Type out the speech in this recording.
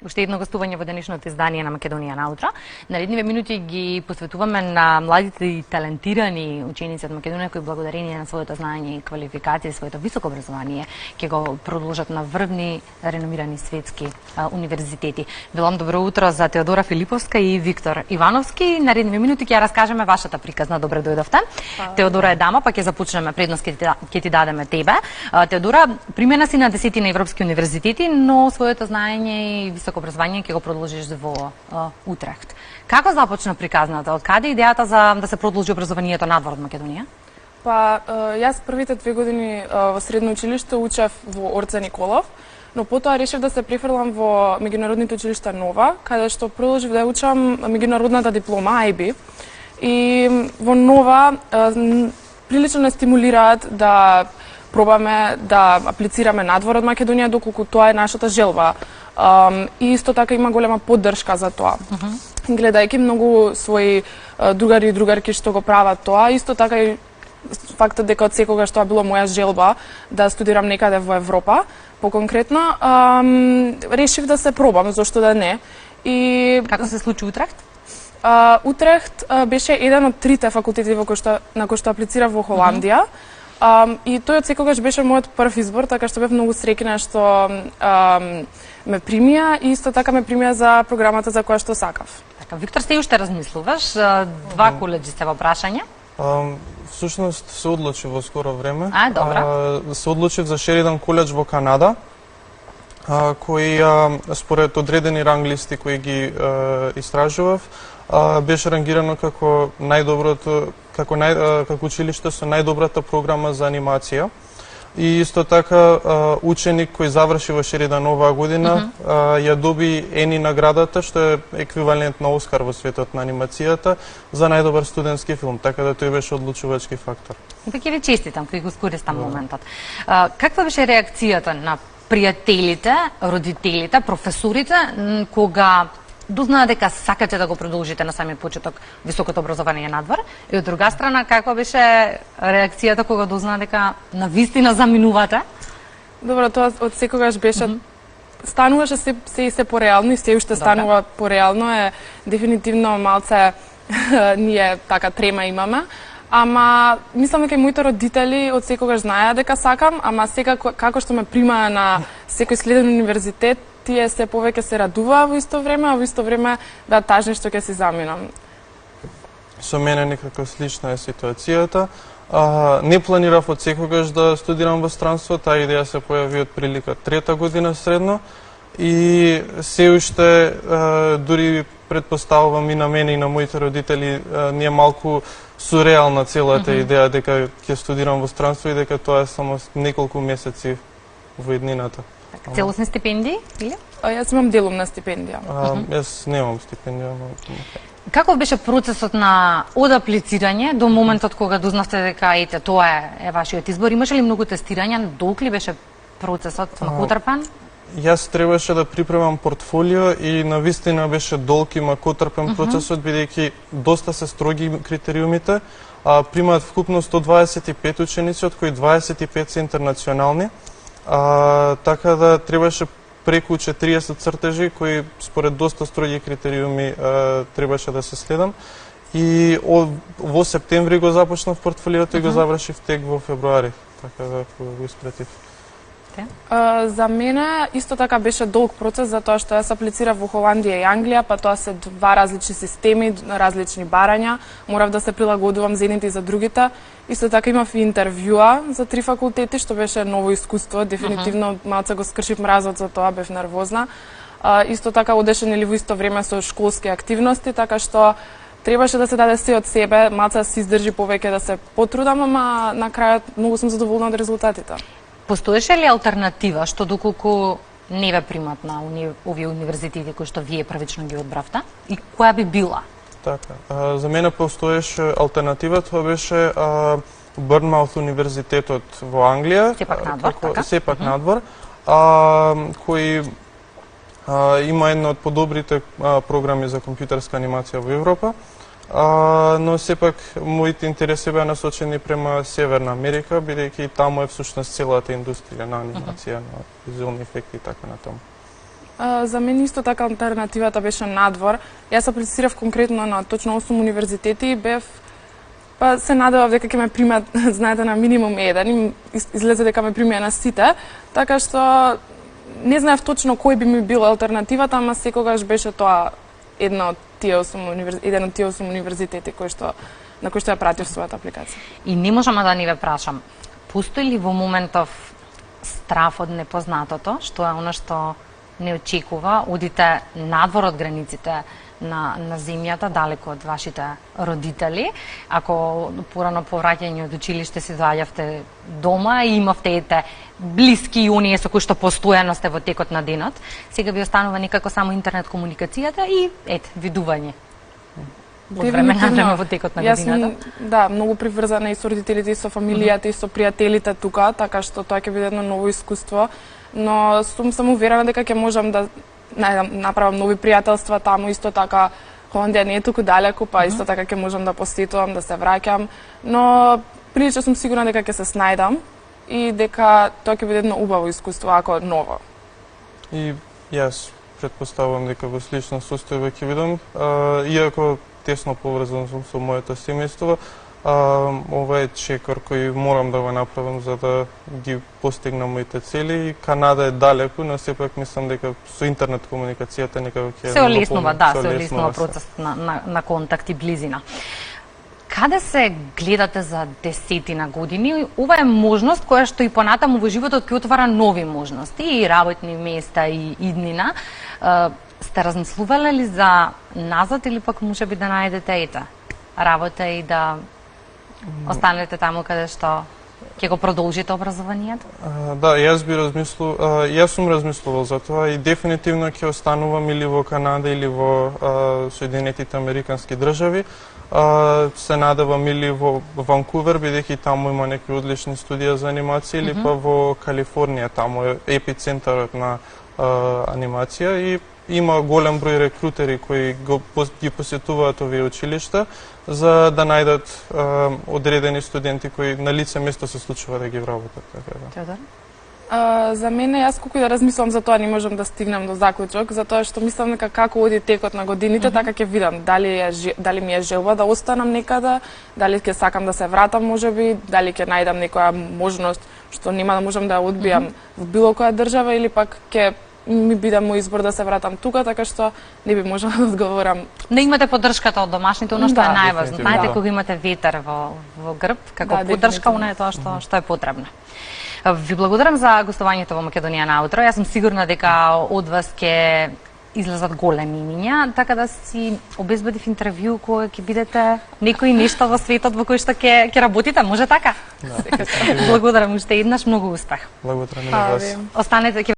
Уште едно гостување во денешното издание на Македонија наутро. Наредниве минути ги посветуваме на младите и талентирани ученици од Македонија кои благодарение на своето знаење и квалификација и своето високо образование ќе го продолжат на врвни реномирани светски универзитети. Велам добро утро за Теодора Филиповска и Виктор Ивановски. Наредниве минути ќе ја раскажеме вашата приказна. Добре дојдовте. Теодора е дама, па ќе започнеме, предност ќе ти дадеме тебе. Теодора, примена си на десетина европски универзитети, но своето знаење и високо образование ќе го продолжиш во Утрехт. Како започна приказната? Од каде идејата за да се продолжи образованието надвор од Македонија? Па, јас првите 2 години во средно училиште учев во Орце Николов, но потоа решив да се префрлам во меѓународните училишта Нова, каде што продолжив да учам меѓународната диплома IB. И во Нова прилично не стимулираат да пробаме да аплицираме надвор од Македонија, доколку тоа е нашата желба. И исто така има голема поддршка за тоа. Гледајќи многу своји другари и другарки што го прават тоа, исто така и фактот дека од секогаш тоа било моја желба да студирам некаде во Европа, поконкретно, решив да се пробам, зошто да не. И како се случи Утрехт? Утрехт беше еден од 3 факултети на кои што аплицирав во Холандија. И тој од секогаш беше мојот прв избор, така што бев многу среќна што ме примија и исто така ме примија за програмата за која што сакав. Така, Виктор, се уште размислуваш? 2 колеџи сте во прашање? Всушност се одлучив во скоро време. Добра. Се одлучив за Шеридан коледж во Канада, кој според одредени ранглисти кои ги истражував, беше рангирано како најдоброто, како училиште со најдобрата програма за анимација. И исто така ученик кој заврши во Шеридан оваа година ја доби Ени наградата, што е еквивалент на Оскар во светот на анимацијата за најдобар студентски филм, така да тој беше одлучувачки фактор. Па ќе ви честитам, кој го скористам моментот. Каква беше реакцијата на пријателите, родителите, професорите кога дознаа дека сакате да го продолжите на самиот почеток високото образование надвор, и од друга страна каква беше реакцијата кога дознаа дека навистина заминувате? Добро, тоа од секогаш беше стануваше се пореално и се уште станува пореално, е дефинитивно малце ние така трема имаме. Ама мислам дека и моите родители од секогаш знаеа дека сакам, ама сега како што ме примаа на секој следен универзитет, тие се повеќе се радуваа во исто време, а во исто време беа тажни што ќе си заминам. Со мене некако слична е ситуацијата. Не планирав од секогаш да студирам во странство, таа идеја се појави од прилика 3-та година средно и се уште дури предпоставувам и на мене и на моите родители ни е малку суреална целата идеја дека ќе студирам во странство и дека тоа е само неколку месеци во иднината. Целосни стипендии или? Јас имам делумна стипендија. Јас немам стипендија. Каков беше процесот од аплицирање до моментот кога дознавте дека ете тоа е вашиот избор? Имаше ли многу тестирања? Долг ли беше процесот, макотрпен? Јас требаше да припремам портфолио и навистина беше долг и макотрпен процесот, бидејќи доста се строги критериумите. Примаат вкупно 125 ученици, од кои 25 се интернационални. Така да требаше преку 40 цртежи кои според доста строги критериуми требаше да се следам. И во септември го започнав портфолиото и го завршив тек во февруари, така да го испратив. За мене исто така беше долг процес, затоа што јас аплицирав во Холандија и Англија, па тоа се 2 различни системи, различни барања, морав да се прилагодувам за едните и за другите. Исто така имав и интервјуа за 3 факултети, што беше ново искуство, дефинитивно малце го скршив мразот за тоа, бев нервозна. Исто така одеше нели во исто време со школски активности, така што требаше да се даде се од себе, малце да се издржи повеќе, да се потрудам, ама на крајот многу сум задоволна од резултатите. Постоеше ли алтернатива што доколку не ве примат на овие универзитети кои што вие првично ги одбравте? И која би била? Така, за мене постоеше алтернатива, тоа беше Бърнмаут универзитетот во Англија. Сепак надвор, така? Сепак надвор, кој има една од подобрите програми за компјутерска анимација во Европа. Но сепак моите интереси беа насочени према Северна Америка, бидејќи таму е всушност целата индустрија на анимација, на визуелни ефекти и така натаму. За мен исто така алтернативата беше надвор. Јас аплицирав конкретно на точно 8 универзитети и бев па се надевав дека ќе ме примат, знаете, на минимум 1 и излезе дека ме примија на сите, така што не знаев точно кој би ми бил алтернативата, ама секогаш беше тоа еден од тие 8 универзитети на кој што ја пратив својата апликација. И не можам да не ве прашам, постои ли во моментов страф од непознатото, што е она што не очекува, одите надвор од границите на земјата, далеко од вашите родители. Ако порано по враќање од училиште си доаѓавте дома и имавте ете блиски и оние со кои што постојано сте во текот на денот, сега ви останува некако само интернет комуникацијата и ете видување. Од време на време во текот на годината. Да, многу приврзана и со родителите, и со фамилијата, и со пријателите тука, така што тоа ќе биде едно ново искуство, но сум само уверена дека ќе можам да направам нови пријателства таму, исто така Холандија не е толку далеку, па исто така ќе можам да посетувам, да се враќам, но прилично сум сигурна дека ќе се снајдам и дека тоа ќе биде едно убаво искуство ако ново. И јас претпоставувам дека во слична состојба ќе бидам, иако тесно поврзан сум со моето семејство, ова е чекор кој морам да го направам за да ги постигнам моите цели. И Канада е далеку, но сепак мислам дека со интернет комуникацијата некако ќе се олеснува, да, се олеснува процесот на контакт и близина. Каде се гледате за 10 години? Ова е можност која што и понатаму во животот ќе отвара нови можности и работни места и иднина. Сте размислувале ли за назад или пак можеби да најдете работа и да останете таму каде што ќе го продолжите образованието? Да, јас сум размислувал за тоа и дефинитивно ќе останувам или во Канада или во Соединетите Американски држави. Се надевам или во Ванкувер, бидејќи таму има некои одлични студија за анимација, или па во Калифорнија, таму е епицентарот на анимација и има голем број рекрутери кои ги посетуваат овие училишта за да најдат одредени студенти кои на лице место се случува да ги вработат. Теодор? За мене, јас колку да размислам за тоа, не можам да стигнам до заклучок, затоа што мислам дека како оди текот на годините, така ќе видам дали ми е желба да останам некаде, дали ќе сакам да се вратам можеби, дали ќе најдам некоја можност што нема да можам да ја одбијам во било која држава или пак ќе ми биде мој избор да се вратам тука, така што не би можела да одговорам. Не имате поддршката од домашните, она што е најважно. Знаете, Да. кога имате ветер во грб, како поддршка, она е тоа што е потребно. Ви благодарам за гостувањето во Македонија на утро. Јас сум сигурна дека од вас ќе излезат големи имиња, така да си обезбедив интервју кога ќе бидете некои нешто во светот во кој што ќе работите, може така? Да. Благодарам уште еднаш, многу успех. Благодарам и на вас. Ви. Останете